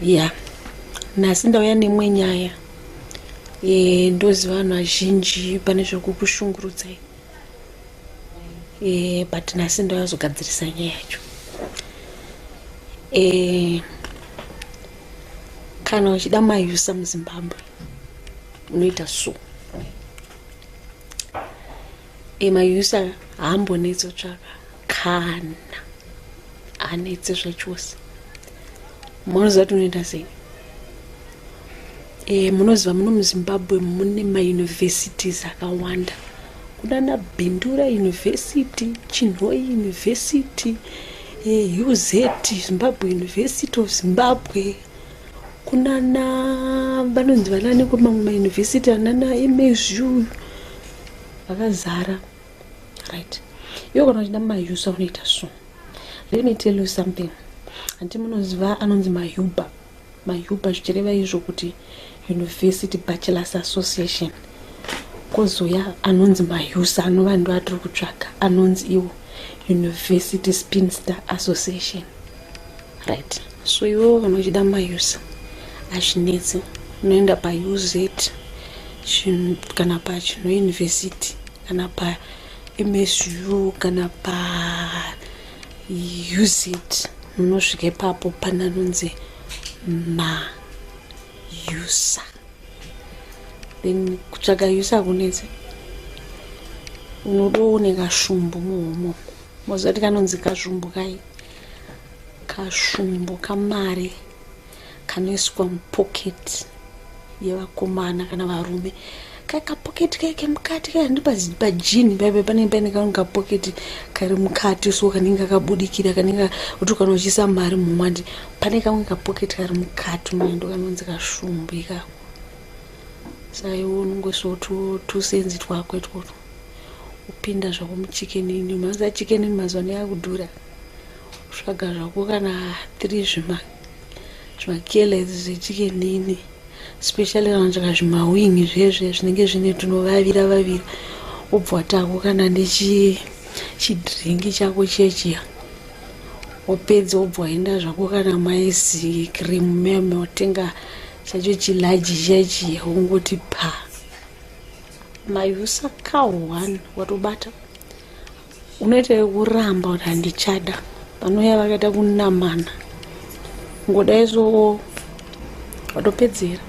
Yeah. Nhasi ndauya nemwe nyaya ndoziva vanhu vazhinji pane zvekukushungurudzai, but nhasi ndauya zogadzirisa nyaya yacho. Kana uchida mayusa muZimbabwe unoita so. Mayusa haambonetsi kutsvaka kana hanetsi zvachose. Munoziva kuti unoita sei? Munoziva muno muZimbabwe mune mauniversities akawanda. Kunana Bindura University, Chinhoyi University, UZ, Zimbabwe University of Zimbabwe. Kunana vanonzi vanani kumamwe mauniversity anana MSU vakazara. Right. Iwo kana uchida mayusa unoita so. Let me tell you something. Anti munoziva anonzi mayuba. Mayuba zvichireva izvo kuti University Bachelors Association. Kozoya anonzi mayusa anova ndo atiri kutsvaka anonzi iwo University Spinster Association. Right. So iwo kana uchida mayusa azvinetsi unoenda paUZ kana pachino university kana pa MSU kana pa UZ unosvika ipapo pananonzi mayusa. Then kutsvaga yusa kunetsi unodoone kashumbu muhomo. Mozoti kanonzi kashumbu kai kashumbu kamari kanoiswa mupocket yevakomana kana varume. Kakapoketi kake mukati kandi pajini pane kaunga pocket kari mukati so kanenge kakabudikira kanenge kuti kana uchisa mari mumwandi pane kamwe kapoketi kari mukati unoendo kanonzi kashumbu ikako. Saiwo unongoso tusenzi twako itwoto upinda zvako muchikenini. Unoziva chikenini mazuva yakudhura. Svaga zvako kana 3 zvimakele zvechikenini, especially kana tsvaka zvimawingi zvezve zvinenge zvine tunovavira ubva tako kana nechidhiringi chako chechiya wopedza ubva waenda zvako kana maizi cream meme watenga chacho chilaji chechiya ungoti pa mayusa kawu1 watobata unoita kuramba kuti handichada panoya vakaita kunamana ngodai so watopedzera.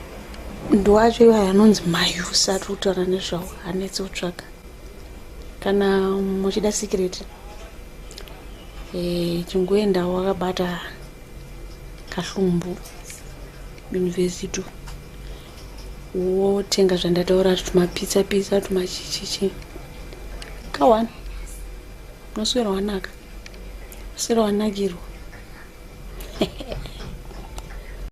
Ndo wacho iwayo anonzi mayusa atutaura nezvawo hanetsi kutsvaga. Kana muchida secret chingoenda wakabata kahlumbu university wotenga zvandataura tumapizza tumachichichi ka1 unoswera wanaka uswera wanakirwa.